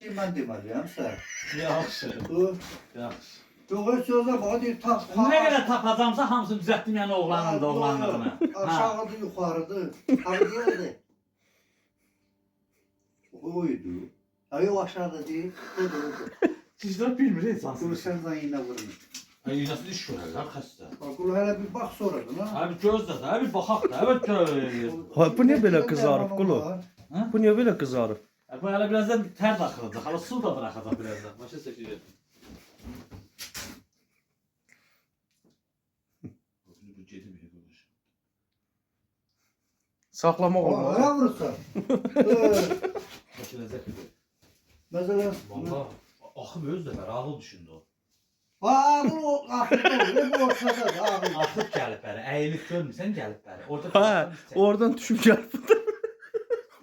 Ben deməliyəm sən. Yaxşı. Bu Yaxşı. doğru sözə bax deyir tap. Nə qədər tapacamsa hamısını düzəltdim yəni oğlanın da oğlanlarına. Aşağıda yuxarıda. Abi deyirdi. Oydu. Ay o aşağıda değil. Sizlər bilmir esasını. Bunu sen zayına vurun. Ay nasıl iş görürlər xəstə. Bak bunu hele bir bak sonradan ha. Abi gözlə də, bir baxaq da, evet gör. Ha, bu niye böyle kızarık Kulu? Bu niye böyle kızarık? Bu hələ birazdan tər daxılacaq, hələ su da bıraxacaq birazdan. Başa çəkəcək. Bu gedim yox. Saklamak Aa, olmaz. öyle vurursan. Başılacaq idi. Mesela. Valla axıb öz də ağıl düşündü o. Aa bu akıllı bu ortada abi. Axıb gəlib bəri, əyilib görmürsən gəlib bəri. Ha, oradan düşüp gel.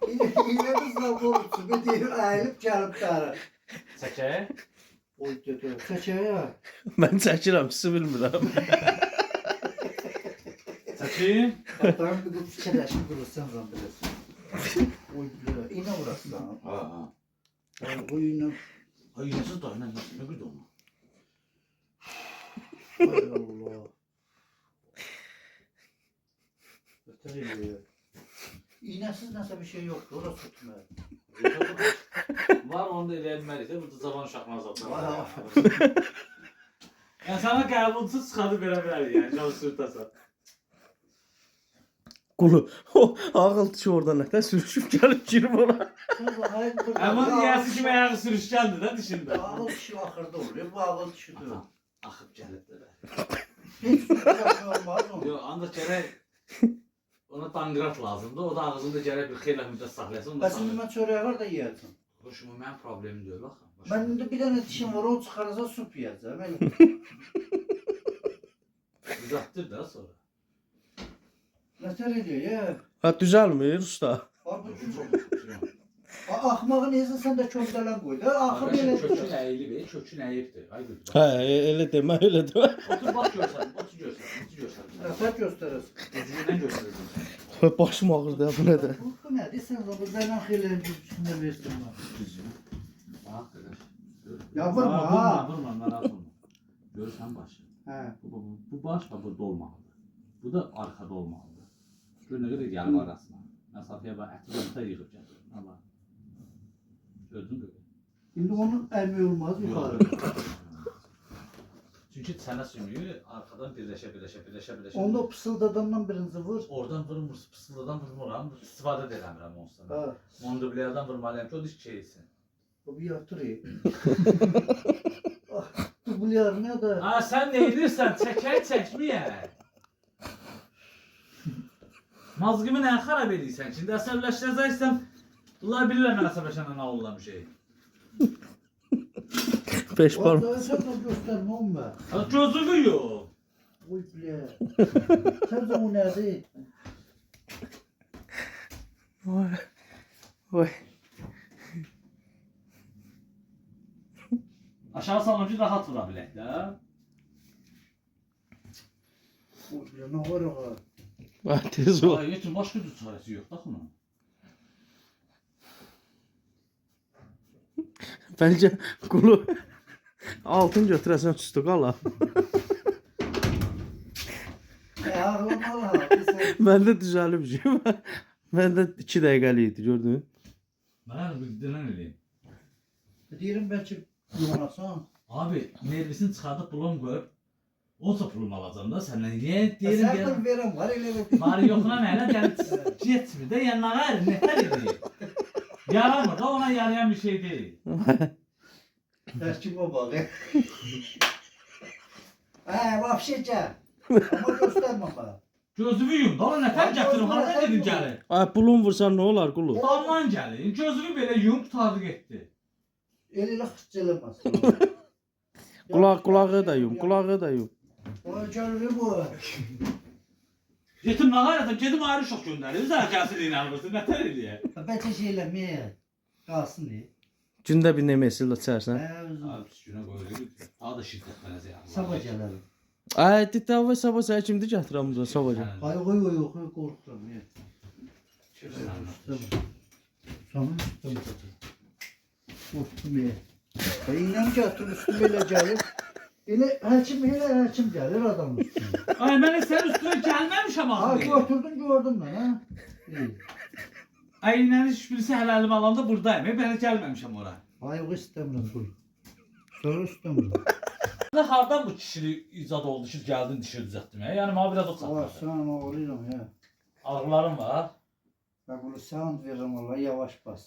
Yine biz de vurursun. Bir deyir əyilib gəlib dara. Çəkək. Oy dedi. Çəkəyə ya. Ben çəkirəm, sizi bilmirəm. Çəkeyim. Kaptan bir bu fikirləşib vurursan zambirəsin. Oy bilə. İynə vurarsan. Ha. O iynə. Ay yasız da nə qədər olma. Ay Allah. Ötər eləyə. İynəsiz nəsə bir şey yoxdur. Orası tutmuyor. Var onda eləməlikdə, bu da cavan uşaqlar zaten. Var. Yəni sana qəbulsuz çıxarıb verə bilərik, yəni can sürtəsən. Kulu, o ağıl dışı oradan nətə sürüşüb gəlib girib ona. Amma yiyəsi kimi ayağı sürüşkəndir də dişində. Ağıl dişi axırda oluyor. Bu ağıl dişidir. Axıb gəlib də. Heç sürüşmək olmaz mı? Yox, ancaq gərək ona danqırat lazımdır. O da ağzında gərək bir xeyli müddət saxlayasın. Bəs indi mən çörəyi var da yeyəcəm. Xoşuma mənim problemim deyil axı. Mən indi bir dənə dişim var, onu çıxaracaq süp yeyəcəm. Uzatdır da sonra. Nətər edir ya? Ha, düzəlmir usta. Axmağı neysə sən də köndələn qoy da. Axır belə. Kökün əyilib, kökün əyibdir. Ay qız. Hə, elə demə, elə demə. Otur bax görsən, otur görsən, otur görsən. Rəfət göstərəsən. Özündən göstərəcəm. Başım ağrıdı ya, bu nədir? Bu nədir? Sən də bu dənən xeyli üstünə versin var. Bax qardaş. Ya vurma ha. Vurma, narahat olma. Görürsən başı. Hə. Bu baş burada olmalıdır. Bu da arkada olmalıdır. Gör nə qədər gəlib arasına. Məsafəyə bax, ətrafda yığıb gətir. Allah. Gördün mü? İndi onun əmi olmaz yuxarı. Çünki sənə sümüyü arxadan birləşə. Onda pısıldadandan birinci vur. Oradan vurmur, pısıldadan vurmuram. İstifadə də eləmirəm onsuz. Ha. Mondublerdən vurmalıyam ki, o diş şeysin. Bu bir yatır ya. Dublyar nə də? Ha, sən nə edirsən? Çəkər çəkməyə. Mazgımı nə xarab edirsən? Şimdi əsəbləşdirəcəksən, bunlar bilirlər mən əsəbləşəndə nə olan bir şey. Beş Orada parmak. sən də göstərmə olma. Ha, gözümü yox. Oy bilə. Sən də o nədir? Vay. Vay. Aşağı salon ki, rahat vura bilək də. Oy bilə, nə var ağa? Vay, tez ol. Ay, yetim, başqa cür çarəsi yox da bunun. Bence Kulu altın götürəsən üstü qala. Ağlama la. Məndə düzəlib şey. Məndə 2 dəqiqəlik idi, gördün? Mən bir denən eləyim. Deyirəm bəlkə yonasan. Abi, nervisini çıxardıb bulum qoyub, olsa pulum alacam da səndən. Niyə deyirəm Sən gələm. verəm var elə bir. Var yoxuna mənə gəlib getmir də, yəni nə qədər nətər edir. Yaramır da, ona yarayan bir şey deyil. Tərkibə bax. Hə, vəbşə gəl. Amma göstərmə bana. Gözümü yum da, ona nətər gətirim, harada dedim gəlir. Ay, pulun vursan nə olar Kulu? Damdan gəlin, gözümü belə yum tutardı getdi. Elə xıç eləməz. Qulağı da yum, qulağı da yum. O görür bu. Yetim nə qayırsın, gedim ayrı uşaq göndərir, bizə gəlsin inanmırsın, nətər eləyək. Bəlkə şey eləməyə. Qalsın deyə. Gündə bir nemesilə içərsən. Hə, özüm. Abi, günə qoyulur, daha da şirkət mənəzə yaxın. Sabah gələrim. Ay, ditavə sabah səni kimdi gətirəm burada sabah gəl. Ay, oy, qorxuram. Sana üstüm. Üstüme. İğnem gətir üstüme elə gəlir. Elə həkim gəlir adamın üstüne. Ay mən sənin üstünə gəlməmişəm Ha axı. götürdün gördüm ben ha. İyi. Əynənin hiçbirisi hələ əlimə alanda buradayım. Mən gəlməmişəm ora. Ay yok istemiyorum bu. Sonra istemiyorum. Hardan bu kişilik icad oldu ki, gəldin dişi düzəltdim. Yəni mənə biraz o Aa çatmadı. sen ağlıyorum ya. Ağrılarım var. Bak bunu sound veririm valla yavaş bas.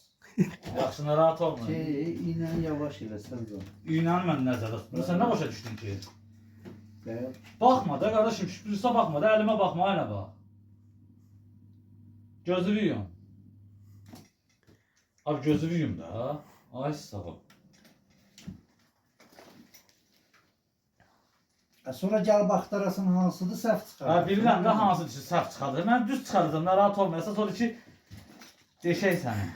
Yaxşı, narahat olma. İğnen yavaş ile sen de. İynanı mən nəzərdə tutmuram. Sən nə başa düşdün ki? Gel. Baxma da qardaşım, şübhəsə baxma da, əlimə baxma, ayna bax. Gözünü yum. Abi gözünü yum da. Ay sağ ol. Sonra gel baktarasın hansıdır səhv çıxar. Ha, bilirəm də hansı dişi səhv çıxardır. Mən düz çıxardım, narahat olmayasa sonra ki deşək səni.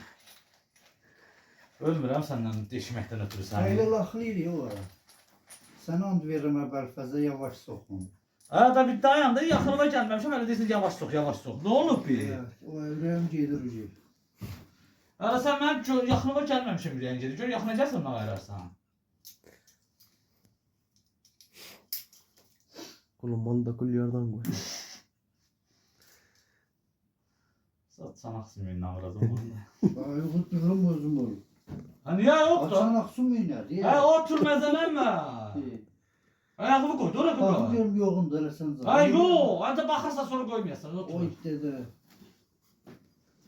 Ölmürəm səndən deşməkdən ötürü səni. Öyle laxlıyır ya ora. Sen and veririm əvvəlfəzə yavaş soxma. Ha da bir dayan da yaxınıma gəlməmişəm, hələ deyirsən yavaş sox, yavaş sox. Nə olub bir? O ürəyim gedir ucu. Hələ sən mənim yaxınıma gəlməmişəm ürəyin gedir. Gör yaxına gəlsən nə ayırarsan. Oğlum onu da kulyardan koy. Sat çanaqsın məndən ağradım onu. Ay xutlum özüm olur. Ha niyə yoxdur? Açan mıydı diye. Ha otur məzələnmə. Ayağımı qoy, ora Bakın qoy. diyorum yoğundur sen zaten. Ay yox, hadi baxarsan sonra qoymayasan, O otur. dedi.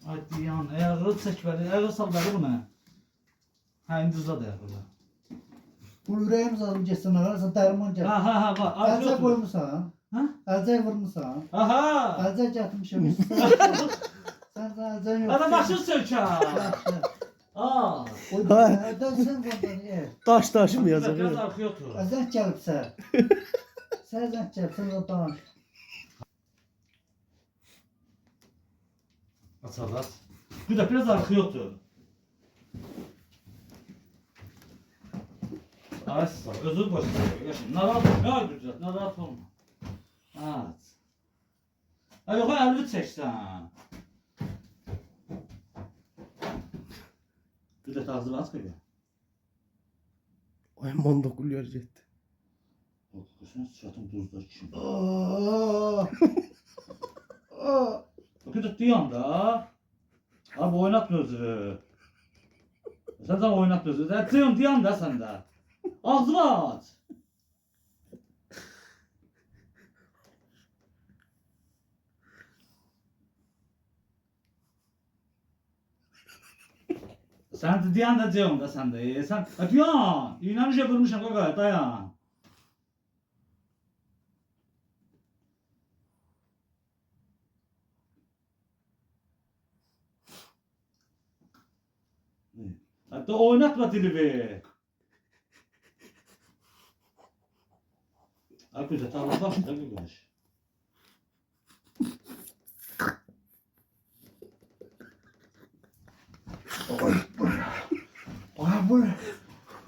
Ay diyan, ayağı çək bəli, ayağı sal bəli bu mənə. Hə, indi uzat ayağı. Bu ürəyim zaten geçsin ararsa derman gel. Ha, var. Ay, Əlcə otur. koymuşsan. Ha? Əlcə vurmuşsan. Aha. Əlcə gətirmişəm. Sen de əlcən yok. Adam başını sökər. Aa. O əlcən sen bundan ye. Taş mı Biraz yazıyor? arkaya otur. Əlcən gəlibsə. Sən zəng gəlibsən o danış. Açarlar. Bir de biraz arkaya otur. Ay sağ ol. Özür boş ver. Yaşın. Narahat olma. Ya güzel. Narahat olma. Evet. Ay yok elini çeksen. Bir de tarzı bas koy. Ay mondo kulyar gitti. Bak sen sıçratın buzda kim? Aa. Aa. Bakın tuttuğu yanda. Abi oynatma özürü. Sen de oynatma özürü. Sen diyorsun diyan da sen de. Ağzını aç. Sen de diyan da diyorsun da sen de. Sen diyan. İnanınca vurmuşum kaka dayan. Hatta oynatma dilimi. Arkadaşlar tamam bak da güneş. Ay bu.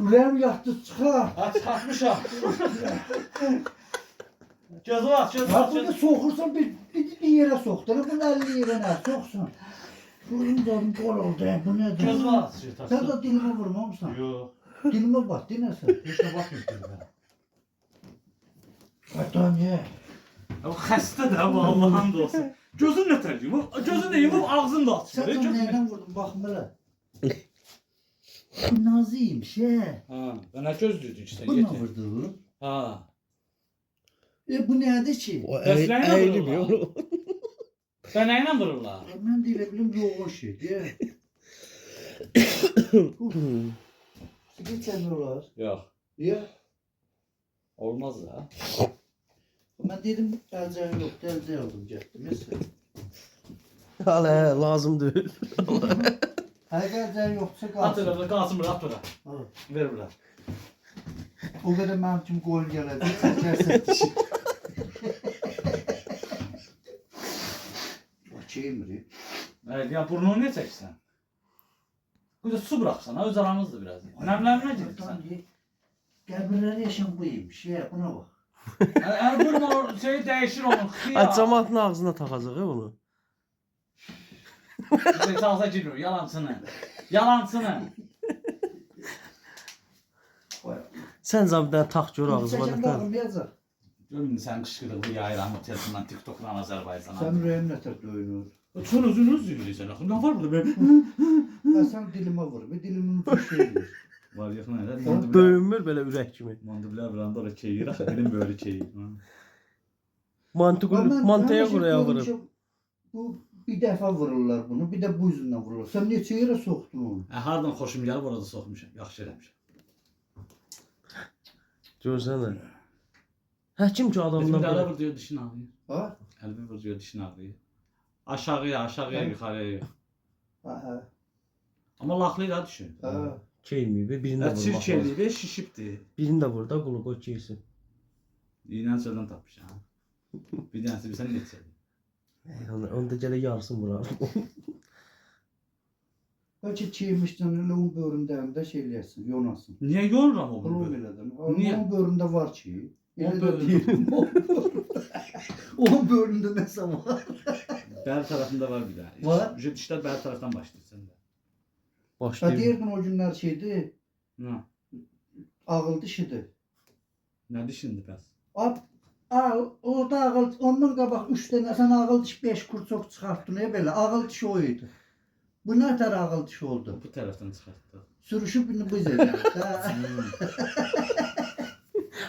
Ürəyim yatdı çıxar. Aç kalkmışam. Gözü aç, gözü Ya aç. bunu sokursan bir yere sok. Bunu 50 yere ne soksun. Şunun canım kol oldu ya bu nedir? Gözü aç. Sen de dilime vurmamışsın. Yok. Dilime bak dinle sen. Hiç de bakmıyor dilime. Hatta niye? Ya bu xəstə də bu Allah'ın olsun. Gözün nə tərcih? Gözün də yumub ağzını da açır. Sen de neyden vurdun bakma hele. Bu naziymiş ya. Ha, ben nə gözlüydün ki sən Bununla yetin. vurdu. Ha. Bu nedir ki? O Bəsləyin eğilmiyor vururlar. oğlum. Ben nəylə vururlar? Ben de bilim yoğun şey diye. Geçen olar. Yox. Ya Olmaz da. ben dedim elcen yok, elcen aldım gettim. Mesela. Hala lazım değil. Her elcen yoksa At kalsın. elə, qalsın bura, at bura. Al. Ver bura. O kadar benim için gol geldi. Çekersen dişi. Bakayım bir. Evet, ya burnunu niyə çəksən? Bir də su bıraxsan, ha, öz aranızdır biraz. Nəmlərinə gedirsən. Qəbirlər yaşam buymuş. Ya buna bak. Əgər burun o şey dəyişir onun, xiyar. Ay cəmaatın ağzına taxacaq ya bunu. Sağsa girmiyor, yalancını. Yalancını. Sən zam bir dənə tax gör ağzıma Çəkəndə nətər. ağlayacaq. Görün sən qışqırıqlı yayıram o telefondan TikTok'dan Azərbaycana. Sən ürəyin nətər döyünür. Çok uzun yürüyorsun. Ne var burada be? Sən dilimə vur. Bir dilimin bir şey deyir. Var yakın eder. Döyünmür belə ürək kimi. Mandibler buranda da keyir. Benim böyle keyir. Mantıya quraya vurub. Bu bir dəfə vururlar bunu, bir də bu yüzündən vururlar. Sən neçə yerə soxdun onu? Hardan xoşum gəlib orada soxmuşam. Yaxşı eləmişəm. Görsənə. Həkim ki Bizim adamlar də belə. vur diyor dişin ağrıyor. Ha? Əlbi vur diyor dişin ağrıyor. Aşağıya, yuxarıya. Ha. Amma laxlı da düşün. Ha. Keymiyib, birini də vurmaq lazım. Çirkeli ve şişibdi. Birini də vur da qulu qoy keysin. İğnən çöldən tapmışam. Bir dənəsi bilsən neçədir? Onu da gələ yarısını vurar. Bəlkə çeymişdən elə onun bövründə şey eləyəsin, yonasın. Niyə yoruram o Bunu bunu? elədim. Niyə? Onun bövründə var ki. Onun Elə də bövründə- deyim. Onun bövründə nəsə var. Bəri tərəfində var bir dənə. Var. Dişlər bəri tərəfdən başlayır səndə. Ha Başlayır. deyirdin o günlər şeydi, Nə? ağıl dişidir. Nə dişindi bəs? Orada ağıl, ondan qabaq 3 dənə sən ağıl diş 5 kurçok çıxartdın belə. Ağıl diş o idi. Bu nə tər ağıl diş oldu? Bu tərəfdən çıxartdı. Sürüşüb bunu biz elədik.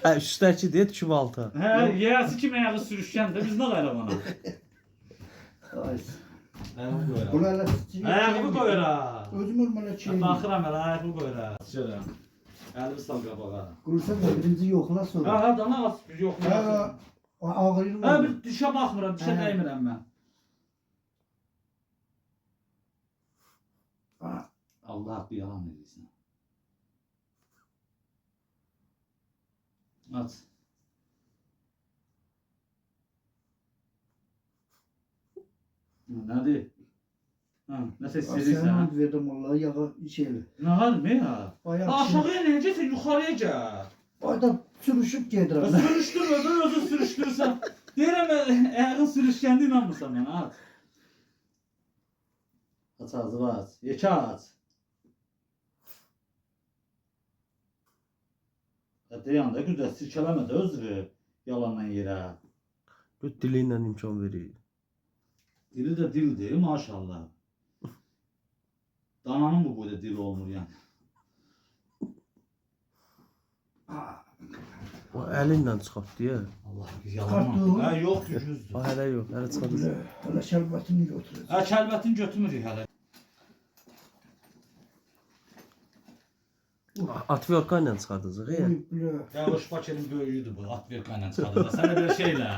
Hə, üstəki deyə düşüb alta. Hə, yiyəsi kimi ayağı sürüşkəndə biz nə qayıraq ona? Ay. Ayağımı qoyuram. Bunu elə Ayağımı qoyuram. Özüm ölmələ çiyin. Baxıram elə ayağımı qoyuram. Sıçıram. Əlimi sal qabağa. Qursa da birinci yoxla sonra. Hə, dana az bir yoxlayaq. Ağrıyır Hə, mı? bir dişə baxmıram, dişə Hə. dəymirəm mən. Allah haqqı yalan edirsən. Aç. Nədir? Hə, nəsə Sən istəyirsən? verdim vallahi yağa şeylə. Nə var mı ya? Bayaq Aşağıya necəsən, yuxarıya gəl. Ayda sürüşüb gedirəm. Sürüşdürmə, ben özü sürüşdürürsən. Deyirəm, ayağın sürüşkəndə inanmırsan mənə, aç. Aç ağzını aç, yekə aç. Deyən də güzel, sirkələmə də özünü yalandan yerə. Bu dili ilə imkan verir. Dili də dildir, maşallah. Dananın bu boyda dili olmur yəni. O əlinlə çıxart deyə. Allah Çıxartdın? yalan. Hə, yox, gücüzdür. O hələ yox, hələ çıxart. Hələ şərbətini götürəcək. Hə, kəlbətin götürmürük hələ. Atverka ilə çıxardacaq. Uy, blə. Ya o şpakerin böyüyüdür bu, atverka ilə çıxardır. Sən də belə şeylə.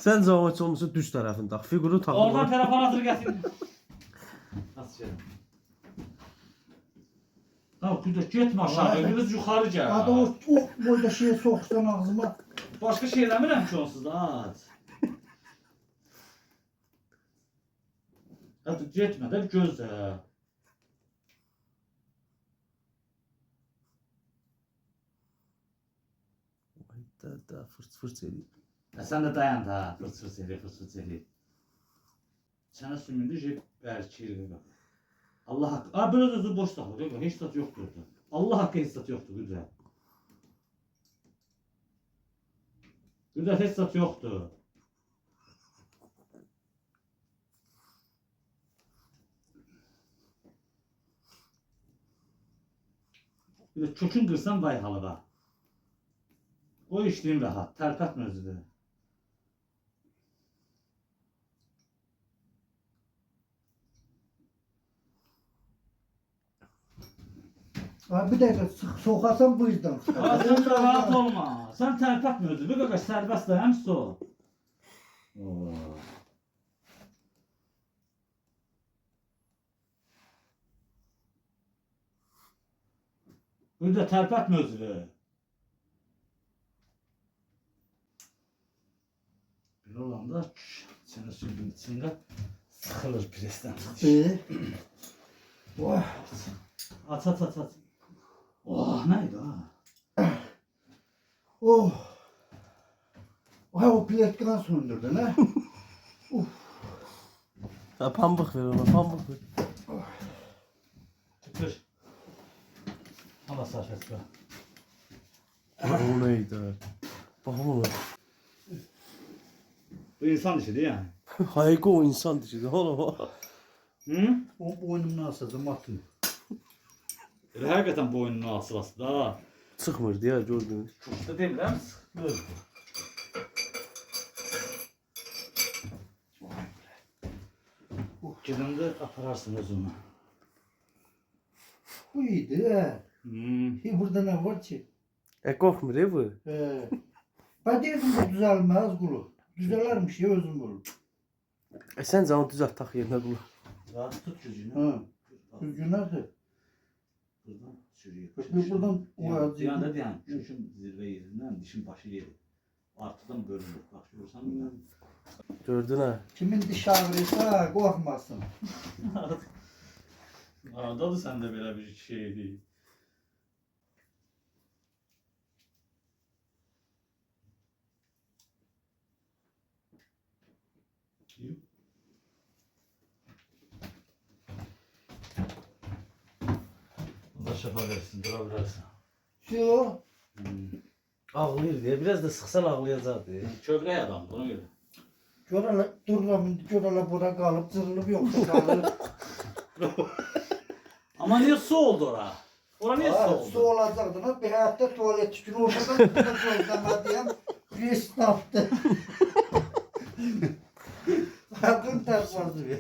Sən cavab olmasa düz tərəfini tax. Fiquru tax. Oradan telefonatını gətir. Nasıl şey? Tamam, güzel, getmə aşağı, biraz yuxarı gəl. Adı o boyda şeye soxsan ağzıma. Başqa şey eləmirəm ki onsuz da, aç. Hətta getmə də gözlə. Da fırt eləyir. Sən də dayan da, fırs elə. Sənə sümündü ki, bərkir. Allah haqqı. Böyle özü boş saxlıyor, heç zat yoxdur orada. Allah haqqı heç zat yoxdur, güzel. Güzel, heç zat yoxdur. Bir de kökün qırsan vay halığa. O işliyim rahat, tərpətmə özünü. Bir dəqiqə soxarsan bu yüzden. Sən rahat olma. Sən tərpətmə özünü. Bir qədər sərbəst dayan, so. Bir də tərpətmə özünü. Belə olanda sənə sürgün içində sıxılır presdən. Vah. Aç. Oh, neydi ha? Oh. O pletkan söndürdün ha? Ha, pambıq ver ona, pambıq ver. Tüpür. Allah safet be. O neydi? Bak bunu. Bu insan işi değil yani. Hayko o insan dişiydi oğlum. Hı? O boynumdan asacağım atın. Elə həqiqətən boynunun asılası da. Çıxmırdı ya gördünüz. Çox da demirəm, sıxılır. Gedəndə apararsınız onu. Bu iyiydi he. Burada ne var ki? Korkmur ya bu. He. Ben dedim bu düzelmez kulu. Düzelermiş ya özüm bunu. Sen canı düzelt tak yerine kulu. Rahat tut gücünü. Ha. Düzgün nerede? Buradan sürüyor. Bak buradan o Bir anda diyen, kuşun zirve yerinden dişin başı yeri. Artıdan bölünür. Bak görürsen mi? Gördün ha. Kimin diş ağrıysa korkmasın. Arada da sende belə bir şey değil. Allah şəfa versin, dura bilərsən. Şu Ağlayır diye biraz da sıksan ağlayacak diye. Kövrək adamdır, ona görə. görele durlamın görele bura kalıp zırılıp yoksa kalır. Ama niye su oldu ora? Ora niye su Ha, oldu? su olacaktı. Bir hayatta tuvalet tükürü ortadan tuvalet diyem. Bir esnaftı. Bakın ters vardı bir.